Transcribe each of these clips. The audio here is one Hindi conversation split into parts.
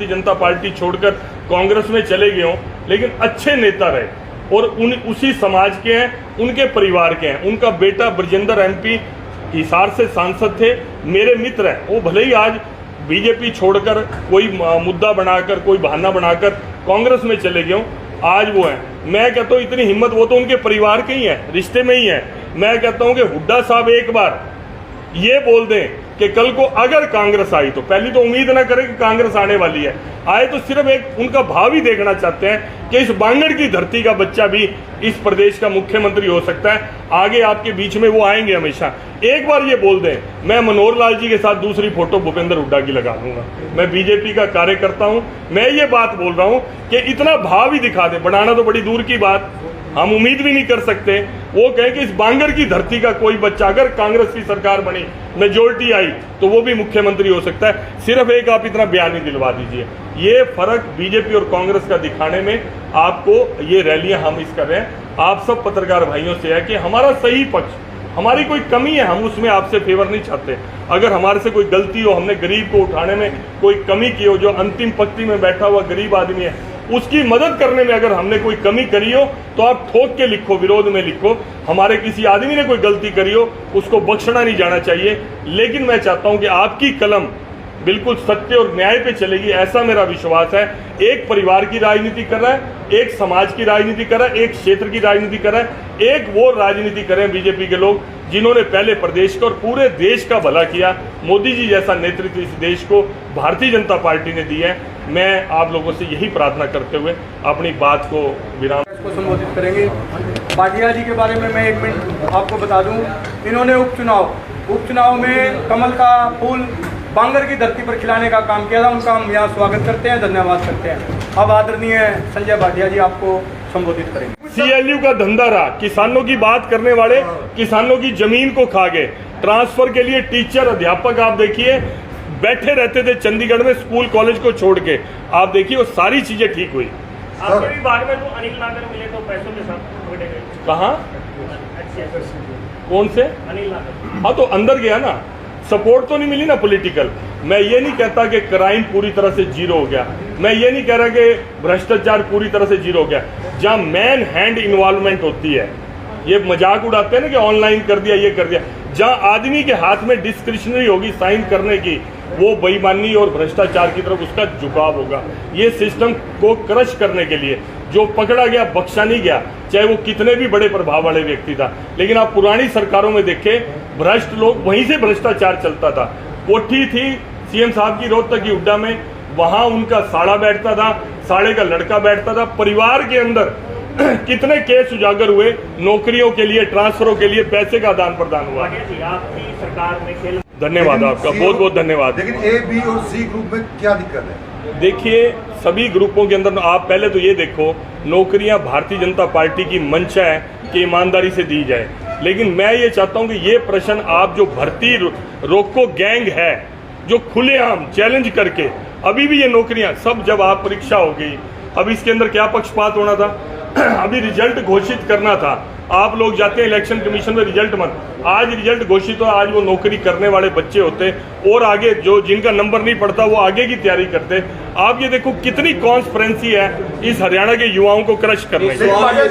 भारतीय जनता पार्टी छोड़कर कांग्रेस में चले गए हों, लेकिन अच्छे नेता रहे और उसी समाज के हैं, उनके परिवार के हैं। उनका बेटा ब्रजेंद्र एमपी हिसार से सांसद थे, मेरे मित्र हैं। वो भले ही आज बीजेपी छोड़कर कोई मुद्दा बनाकर, कोई बहाना बनाकर कांग्रेस में चले गए हों, आज वो हैं। मैं कहता हूँ इतनी हिम्मत, वो तो उनके परिवार के ही हैं, रिश्ते में ही हैं। मैं कहता हूँ कि हुड्डा साहब एक बार ये बोल दें कि कल को अगर कांग्रेस आई, तो पहली तो उम्मीद ना करें कि कांग्रेस आने वाली है, आए तो सिर्फ एक उनका भाव ही देखना चाहते हैं कि इस बांगड़ की धरती का बच्चा भी इस प्रदेश का मुख्यमंत्री हो सकता है। आगे आपके बीच में वो आएंगे हमेशा। एक बार ये बोल दें, मैं मनोहर लाल जी के साथ दूसरी फोटो भूपेंद्र हुड्डा की लगा दूंगा। मैं बीजेपी का कार्यकर्ता हूं, मैं ये बात बोल रहा हूं कि इतना भाव ही दिखा दे, बनाना तो बड़ी दूर की बात, हम उम्मीद भी नहीं कर सकते। वो कहें कि इस बांगड़ की धरती का कोई बच्चा, अगर कांग्रेस की सरकार बनी, मेजोरिटी आई, तो वो भी मुख्यमंत्री हो सकता है। सिर्फ एक आप इतना बयान ही दिलवा दीजिए। ये फर्क बीजेपी और कांग्रेस का दिखाने में आपको ये रैलियां हम इस कर रहे हैं। आप सब पत्रकार भाइयों से है कि हमारा सही पक्ष, हमारी कोई कमी है, हम उसमें आपसे फेवर नहीं चाहते। अगर हमारे से कोई गलती हो, हमने गरीब को उठाने में कोई कमी की हो, जो अंतिम पंक्ति में बैठा हुआ गरीब आदमी है, उसकी मदद करने में अगर हमने कोई कमी करी हो, तो आप ठोक के लिखो, विरोध में लिखो। हमारे किसी आदमी ने कोई गलती करी हो, उसको बख्शना नहीं जाना चाहिए। लेकिन मैं चाहता हूं कि आपकी कलम बिल्कुल सत्य और न्याय पे चलेगी, ऐसा मेरा विश्वास है। एक परिवार की राजनीति कर रहा है, एक समाज की राजनीति कर रहा है, एक क्षेत्र की राजनीति कर रहा है, एक वो राजनीति कर रहे हैं बीजेपी के लोग जिन्होंने पहले प्रदेश का और पूरे देश का भला किया। मोदी जी जैसा नेतृत्व इस देश को भारतीय जनता पार्टी ने दिया है। मैं आप लोगों से यही प्रार्थना करते हुए अपनी बात को विराम को संबोधित करेंगे। भाटिया जी के बारे में मैं 1 मिनट आपको बता दूं, इन्होंने उपचुनाव में कमल का फूल बांगर की धरती पर खिलाने का काम किया था। उनका हम यहाँ स्वागत करते हैं, धन्यवाद करते हैं। अब आदरणीय संजय भाटिया जी आपको संबोधित करेंगे। सीएलयू का धंधा रहा, किसानों की बात करने वाले किसानों की जमीन को खा गए। ट्रांसफर के लिए टीचर, अध्यापक आप देखिए बैठे रहते थे चंडीगढ़ में, स्कूल कॉलेज को छोड़ के। आप देखिए वो सारी चीजें ठीक हुई। आपके विभाग में तो अनिल नागर मिले तो पैसों के साथ कहाँ, कौन से अनिल नागर? हाँ तो अंदर गया ना, सपोर्ट तो नहीं मिली ना पॉलिटिकल। मैं ये नहीं कहता कि क्राइम पूरी तरह से जीरो हो गया, मैं ये नहीं कह रहा कि भ्रष्टाचार पूरी तरह से जीरो हो गया। जहाँ मैन हैंड इन्वॉल्वमेंट होती है, ये मजाक उड़ाते हैं ना कि ऑनलाइन कर दिया, ये कर दिया। जहाँ आदमी के हाथ में डिस्क्रिशनरी होगी साइन करने की, वो बेईमानी और भ्रष्टाचार की तरफ उसका झुकाव होगा। ये सिस्टम को क्रश करने के लिए जो पकड़ा गया, बख्शा नहीं गया, चाहे वो कितने भी बड़े प्रभाव वाले व्यक्ति था। लेकिन आप पुरानी सरकारों में देखें, भ्रष्ट लोग, वहीं से भ्रष्टाचार चलता था। कोठी थी सीएम साहब की रोहतक की हुड्डा में, वहां उनका साड़ा बैठता था, साड़े का लड़का बैठता था। परिवार के अंदर कितने केस उजागर हुए, नौकरियों के लिए, ट्रांसफरों के लिए पैसे का आदान प्रदान हुआ। आपकी सरकार में खेल, धन्यवाद आपका, बहुत बहुत धन्यवाद। लेकिन ए, बी और सी ग्रुप में क्या दिक्कत है? देखिए सभी ग्रुपों के अंदर आप पहले तो ये देखो, नौकरियां भारतीय जनता पार्टी की मंशा है कि ईमानदारी से दी जाए। लेकिन मैं ये चाहता हूं कि ये प्रश्न आप जो भर्ती रोको गैंग है, जो खुलेआम चैलेंज करके अभी भी ये नौकरियां सब, जब आप परीक्षा हो गई, अब इसके अंदर क्या पक्षपात होना था? अभी रिजल्ट घोषित करना था, आप लोग जाते हैं इलेक्शन कमीशन में, रिजल्ट मत, आज रिजल्ट घोषित हो, आज वो नौकरी करने वाले बच्चे होते और आगे जो जिनका नंबर नहीं पड़ता वो आगे की तैयारी करते। आप ये देखो कितनी कॉन्स्परेंसी है इस हरियाणा के युवाओं को क्रश करने की। भाटिया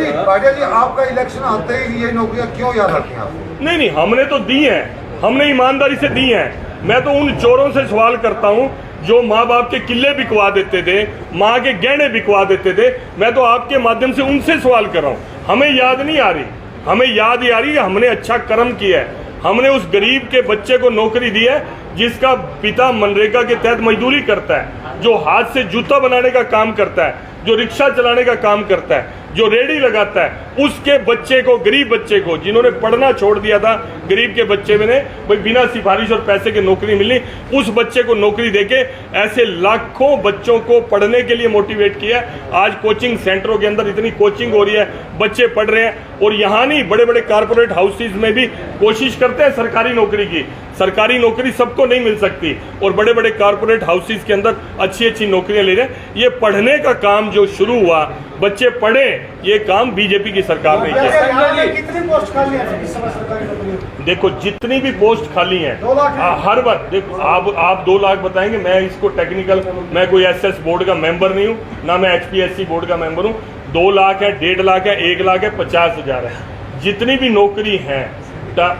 जी आपका इलेक्शन आते ही ये नौकरियां क्यों याद आती हैं आपको? नहीं, हमने तो दी हैं, हमने ईमानदारी से दी हैं। मैं तो उन चोरों से सवाल करता हूं जो माँ बाप के किले बिकवा देते थे, माँ के गहने बिकवा देते थे। मैं तो आपके माध्यम से उनसे सवाल कर रहा हूँ। हमें याद नहीं आ रही, हमें याद ही आ रही है हमने अच्छा कर्म किया है। हमने उस गरीब के बच्चे को नौकरी दी है जिसका पिता मनरेगा के तहत मजदूरी करता है, जो हाथ से जूता बनाने का काम करता है, जो रिक्शा चलाने का काम करता है, जो रेडी लगाता है, उसके बच्चे को, गरीब बच्चे को, जिन्होंने पढ़ना छोड़ दिया था, गरीब के बच्चे में भाई बिना सिफारिश और पैसे के नौकरी मिली, उस बच्चे को नौकरी देके ऐसे लाखों बच्चों को पढ़ने के लिए मोटिवेट किया। आज कोचिंग सेंटरों के अंदर इतनी कोचिंग हो रही है, बच्चे पढ़ रहे हैं। और यहाँ नहीं, बड़े बड़े कारपोरेट हाउसेज में भी कोशिश करते हैं सरकारी नौकरी की। सरकारी नौकरी सबको नहीं मिल सकती और बड़े बड़े कारपोरेट हाउसेज के अंदर अच्छी अच्छी नौकरियां ले रहे हैं। ये पढ़ने का काम जो शुरू हुआ, बच्चे पढ़े, ये काम बीजेपी की सरकार ने किया। कितनी पोस्ट खाली है इस समय सरकारी नौकरी? देखो जितनी भी पोस्ट खाली हैं 2 लाख है। हर बार देखो आप 2 लाख बताएंगे, मैं इसको टेक्निकल, मैं कोई एसएस बोर्ड का मेंबर नहीं हूँ, ना मैं HPSC बोर्ड का मेंबर हूँ। 2 लाख है, 1.5 लाख है, 1 लाख है, 50,000 है। जितनी भी नौकरी है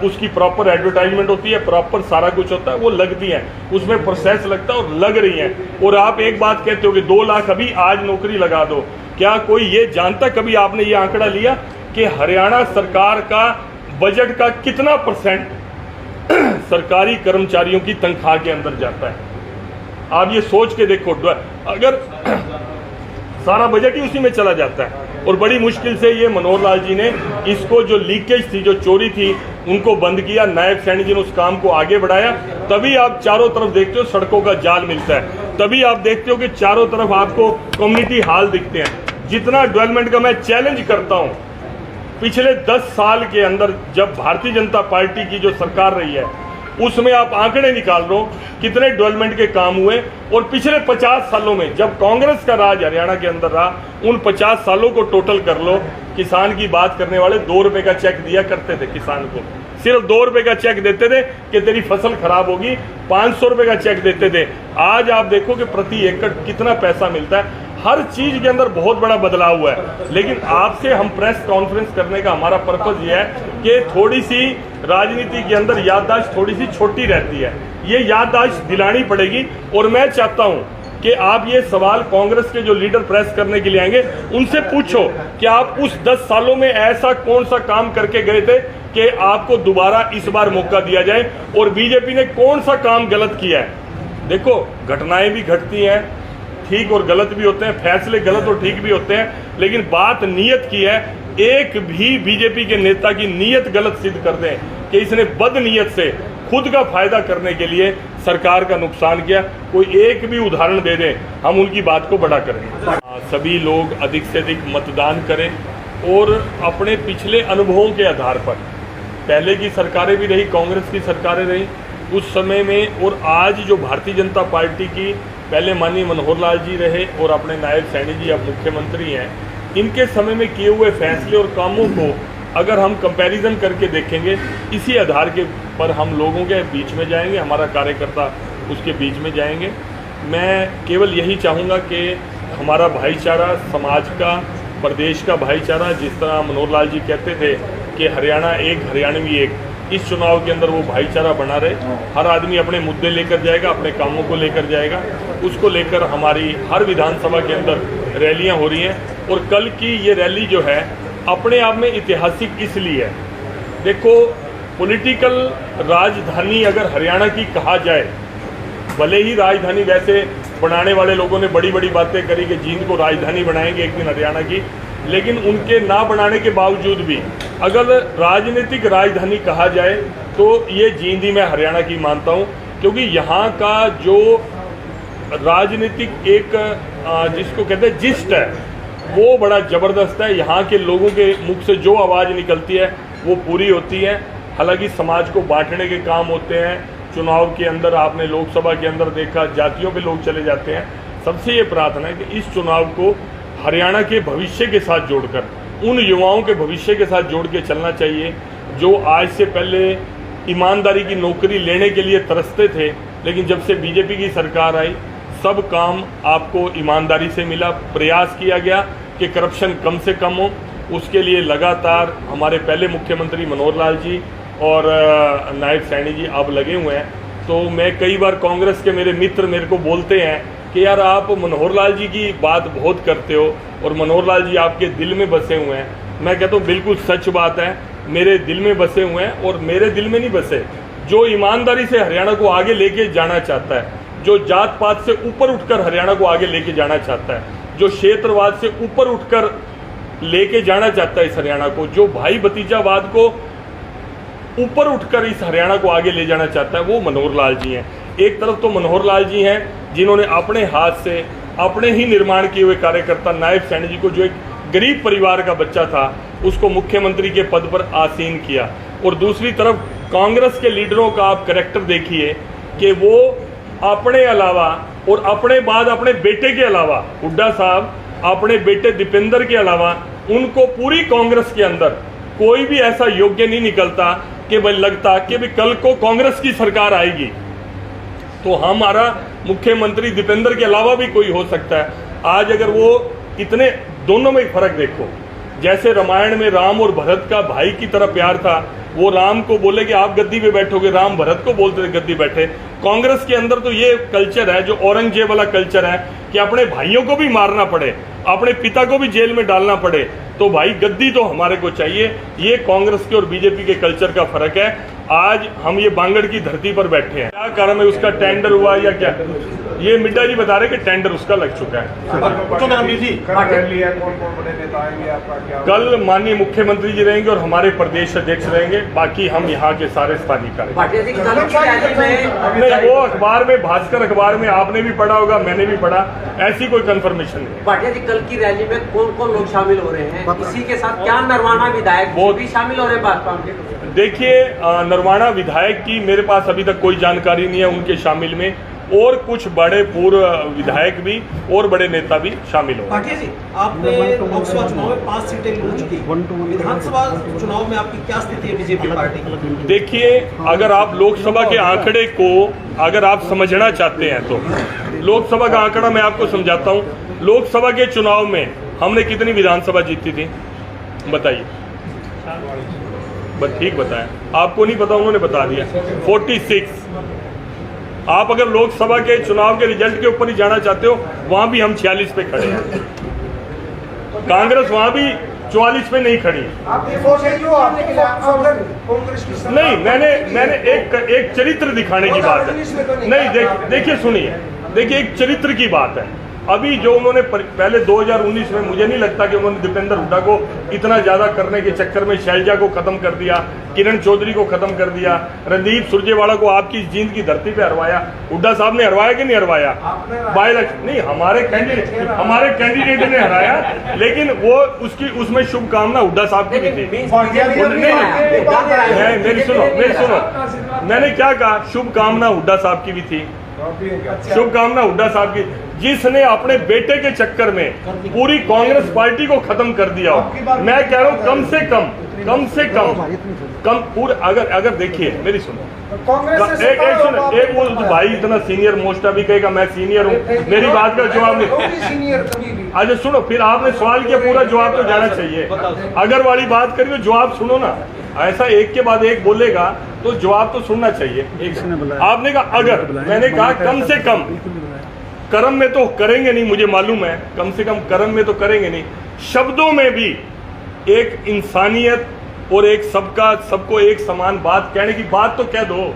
उसकी प्रॉपर एडवर्टाइजमेंट होती है, प्रॉपर सारा कुछ होता है, वो लगती है, उसमें प्रोसेस लगता है और लग रही है। और आप एक बात कहते हो कि 2 लाख अभी आज नौकरी लगा दो, क्या कोई ये जानता, कभी आपने ये आंकड़ा लिया कि हरियाणा सरकार का बजट का कितना % सरकारी कर्मचारियों की तनख्वाह के अंदर जाता है? आप ये सोच के देखो, अगर सारा बजट ही उसी में चला जाता है। और बड़ी मुश्किल से ये मनोहर लाल जी ने इसको, जो लीकेज थी, जो चोरी थी, उनको बंद किया। नायब सैनी जी ने उस काम को आगे बढ़ाया। तभी आप चारों तरफ देखते हो सड़कों का जाल मिलता है, तभी आप देखते हो कि चारों तरफ आपको कम्युनिटी हॉल दिखते हैं। जितना डेवलपमेंट का मैं चैलेंज करता हूं, पिछले 10 साल के अंदर जब भारतीय जनता पार्टी की जो सरकार रही है, उसमें आप आंकड़े निकाल लो कितने डेवलपमेंट के काम हुए। और पिछले 50 सालों में जब कांग्रेस का राज हरियाणा के अंदर रहा, उन 50 सालों को टोटल कर लो। किसान की बात करने वाले 2 रुपए का चेक दिया करते थे किसान को, सिर्फ 2 रुपए का चेक देते थे कि तेरी फसल खराब होगी, 500 रुपए का चेक देते थे। आज आप देखो कि प्रति एकड़ कितना पैसा मिलता है। हर चीज के अंदर बहुत बड़ा बदलाव हुआ है। लेकिन आपसे हम प्रेस कॉन्फ्रेंस करने का हमारा पर्पज ये है कि थोड़ी सी राजनीति के अंदर याददाश्त थोड़ी सी छोटी रहती है, ये याददाश्त दिलानी पड़ेगी। और मैं चाहता हूं कि आप ये सवाल कांग्रेस के जो लीडर प्रेस करने के लिए आएंगे, उनसे पूछो कि आप उस 10 सालों में ऐसा कौन सा काम करके गए थे कि आपको दोबारा इस बार मौका दिया जाए, और बीजेपी ने कौन सा काम गलत किया है। देखो घटनाएं भी घटती हैं, ठीक और गलत भी होते हैं, फैसले गलत और ठीक भी होते हैं, लेकिन बात नीयत की है। एक भी बीजेपी के नेता की नीयत गलत सिद्ध कर दें कि इसने बद नीयत से खुद का फायदा करने के लिए सरकार का नुकसान किया, कोई एक भी उदाहरण दे दें, हम उनकी बात को बड़ा करें। सभी लोग अधिक से अधिक मतदान करें और अपने पिछले अनुभवों के आधार पर, पहले की सरकारें भी रही, कांग्रेस की सरकारें रही उस समय में, और आज जो भारतीय जनता पार्टी की, पहले माननीय मनोहर लाल जी रहे और अपने नायब सैनी जी अब मुख्यमंत्री हैं, इनके समय में किए हुए फैसले और कामों को अगर हम कंपैरिजन करके देखेंगे, इसी आधार के पर हम लोगों के बीच में जाएंगे, हमारा कार्यकर्ता उसके बीच में जाएंगे। मैं केवल यही चाहूँगा कि हमारा भाईचारा, समाज का, प्रदेश का भाईचारा, जिस तरह मनोहर लाल जी कहते थे कि हरियाणा एक, हरियाणवी एक, इस चुनाव के अंदर वो भाईचारा बना रहे। हर आदमी अपने मुद्दे लेकर जाएगा, अपने कामों को लेकर जाएगा, उसको लेकर हमारी हर विधानसभा के अंदर रैलियां हो रही हैं। और कल की ये रैली जो है अपने आप में ऐतिहासिक इसलिए है, देखो पॉलिटिकल राजधानी अगर हरियाणा की कहा जाए, भले ही राजधानी वैसे बनाने वाले लोगों ने बड़ी बड़ी बातें करी कि जींद को राजधानी बनाएंगे एक दिन हरियाणा की, लेकिन उनके ना बनाने के बावजूद भी अगर राजनीतिक राजधानी कहा जाए तो ये जींद ही मैं हरियाणा की मानता हूँ, क्योंकि यहाँ का जो राजनीतिक एक जिसको कहते हैं जिस्ट है, वो बड़ा ज़बरदस्त है। यहाँ के लोगों के मुख से जो आवाज़ निकलती है वो पूरी होती है। हालांकि समाज को बांटने के काम होते हैं, चुनाव के अंदर आपने लोकसभा के अंदर देखा जातियों पे लोग चले जाते हैं। सबसे ये प्रार्थना है कि इस चुनाव को हरियाणा के भविष्य के साथ जोड़कर, उन युवाओं के भविष्य के साथ जोड़ के चलना चाहिए जो आज से पहले ईमानदारी की नौकरी लेने के लिए तरसते थे, लेकिन जब से बीजेपी की सरकार आई सब काम आपको ईमानदारी से मिला। प्रयास किया गया कि करप्शन कम से कम हो, उसके लिए लगातार हमारे पहले मुख्यमंत्री मनोहर लाल जी और नायब सैनी जी अब लगे हुए हैं। तो मैं कई बार कांग्रेस के मेरे मित्र मेरे को बोलते हैं कि यार आप मनोहर लाल जी की बात बहुत करते हो और मनोहर लाल जी आपके दिल में बसे हुए हैं। मैं कहता हूँ बिल्कुल सच बात है, मेरे दिल में बसे हुए हैं। और मेरे दिल में नहीं बसे, जो ईमानदारी से हरियाणा को आगे लेके जाना चाहता है, जो जात पात से ऊपर उठकर हरियाणा को आगे लेके जाना चाहता है, जो क्षेत्रवाद से ऊपर उठकर लेके जाना चाहता है इस हरियाणा को, जो भाई भतीजावाद को ऊपर उठकर इस हरियाणा को आगे ले जाना चाहता है, वो मनोहर लाल जी हैं। एक तरफ तो मनोहर लाल जी हैं जिन्होंने अपने हाथ से अपने ही निर्माण किए हुए कार्यकर्ता नायब सैनी जी को, जो एक गरीब परिवार का बच्चा था, उसको मुख्यमंत्री के पद पर आसीन किया। और दूसरी तरफ कांग्रेस के लीडरों का आप कैरेक्टर देखिए कि वो अपने अलावा और अपने बाद अपने बेटे के अलावा, हुड्डा साहब अपने बेटे दीपेंद्र के अलावा, उनको पूरी कांग्रेस के अंदर कोई भी ऐसा योग्य नहीं निकलता कि भाई लगता कि भी कल को कांग्रेस की सरकार आएगी तो हमारा मुख्यमंत्री दीपेंद्र के अलावा भी कोई हो सकता है। आज अगर वो इतने दोनों में फर्क देखो, जैसे रामायण में राम और भरत का भाई की तरह प्यार था, वो राम को बोले कि आप गद्दी पे बैठोगे, राम भरत को बोलते थे गद्दी बैठे। कांग्रेस के अंदर तो ये कल्चर है जो औरंगजेब वाला कल्चर है कि अपने भाइयों को भी मारना पड़े, अपने पिता को भी जेल में डालना पड़े, तो भाई गद्दी तो हमारे को चाहिए। ये कांग्रेस के और बीजेपी के कल्चर का फर्क है। आज हम ये बांगड़ की धरती पर बैठे हैं, क्या कारण है उसका टेंडर हुआ या क्या, ये मिड्डा जी बता रहे कि टेंडर उसका लग चुका है। कल माननीय मुख्यमंत्री जी रहेंगे और हमारे प्रदेश अध्यक्ष रहेंगे, बाकी हम यहाँ के सारे स्थानीय नहीं, वो अखबार में, भास्कर अखबार में आपने भी पढ़ा होगा, मैंने भी पढ़ा, ऐसी कोई कंफर्मेशन नहीं। भाटिया जी, कल की रैली में कौन कौन लोग शामिल हो रहे हैं, इसी के साथ क्या नरवाना विधायक भी शामिल हो रहे हैं भाजपा में? देखिए, नरवाना विधायक की मेरे पास अभी तक कोई जानकारी नहीं है उनके शामिल में, और कुछ बड़े पूर्व विधायक भी और बड़े नेता भी शामिल हो। भाटिया जी, आपने लोकसभा चुनाव में 5 सीटें लड़ चुकी, विधानसभा चुनाव में आपकी क्या स्थिति है बीजेपी पार्टी? देखिए, अगर आप लोकसभा के आंकड़े को अगर आप समझना चाहते हैं तो लोकसभा का आंकड़ा मैं आपको समझाता हूँ। लोकसभा के चुनाव में हमने कितनी विधानसभा जीती थी बताइए, बस ठीक बताया, आपको नहीं पता, उन्होंने बता दिया 46। आप अगर लोकसभा के चुनाव के रिजल्ट के ऊपर ही जाना चाहते हो, वहां भी हम 46 पे खड़े हैं, कांग्रेस वहां भी 44 पे नहीं खड़ी। नहीं, मैंने एक चरित्र दिखाने की बात है। नहीं, देखिए सुनिए, देखिए एक चरित्र की बात है। अभी जो उन्होंने पहले 2019 में, मुझे नहीं लगता कि उन्होंने दीपेंद्र हुड्डा को इतना ज्यादा करने के चक्कर में शैलजा को खत्म कर दिया, किरण चौधरी को खत्म कर दिया, रणदीप सुरजेवाला को आपकी जींद की धरती पे हरवाया। हुड्डा साहब ने हरवाया कि नहीं हरवाया? बाय इलेक्शन नहीं, हमारे कैंडिडेट ने हराया, लेकिन वो उसमें शुभकामना हुड्डा साहब की भी थी। मेरी सुनो, मैंने क्या कहा? शुभकामना हुड्डा साहब की भी थी, शुभकामना हुड्डा साहब की, जिसने अपने बेटे के चक्कर में पूरी कांग्रेस पार्टी को खत्म कर दिया हो। मैं कह रहा हूं कम से कम पूरा, अगर देखिए मेरी सुनो, एक वो भाई इतना सीनियर मोस्ट अभी कहेगा मैं सीनियर हूं, मेरी बात का जवाब नहीं। अच्छा सुनो, फिर आपने सवाल किया, पूरा जवाब तो जाना चाहिए। अगर वाली बात करी तो जवाब सुनो ना, ऐसा एक के बाद एक बोलेगा तो जवाब तो सुनना चाहिए। आपने कहा अगर, मैंने कहा कम से कम, कर्म में तो करेंगे नहीं, मुझे मालूम है, कम से कम कर्म में तो करेंगे नहीं, शब्दों में भी एक इंसानियत और एक सबको एक समान बात कहने की बात तो कह दो,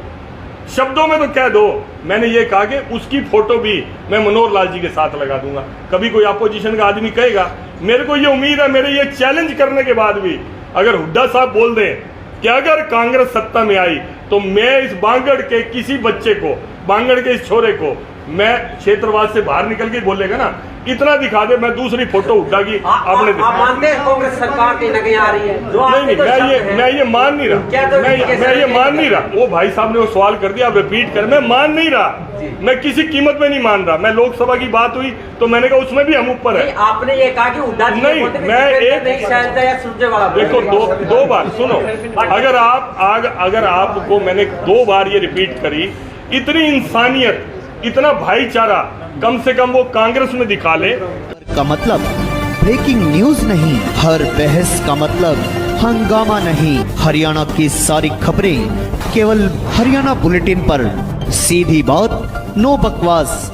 शब्दों में तो कह दो। मैंने ये कहा कि उसकी फोटो भी मैं मनोहर लाल जी के साथ लगा दूंगा। कभी कोई अपोजिशन का आदमी कहेगा, मेरे को ये उम्मीद है, मेरे ये चैलेंज करने के बाद भी अगर हुड्डा साहब बोल दें कि अगर कांग्रेस सत्ता में आई तो मैं इस बांगड़ के किसी बच्चे को, बांगड़ के इस छोरे को, मैं क्षेत्रवाद से बाहर निकल के बोलेगा ना, इतना दिखा दे, मैं दूसरी फोटो उठा की आपने आप मानते हैं कांग्रेस सरकार कहीं न कहीं आ रही है? नहीं, मैं ये मान नहीं रहा, मैं ये मान नहीं रहा। वो भाई साहब ने वो सवाल कर दिया, आप रिपीट कर, मैं मान नहीं रहा, मैं किसी कीमत में नहीं मान रहा। मैं लोकसभा की बात हुई तो मैंने कहा उसमें भी हम ऊपर है। आपने ये कहा कि हुड्डा जी नहीं, मैं देखो दो बार सुनो, अगर आपको मैंने 2 बार ये रिपीट करी, इतनी इंसानियत, इतना भाईचारा कम से कम वो कांग्रेस में दिखा ले। का मतलब ब्रेकिंग न्यूज नहीं, हर बहस का मतलब हंगामा नहीं। हरियाणा की सारी खबरें केवल हरियाणा बुलेटिन पर, सीधी बात, नो बकवास।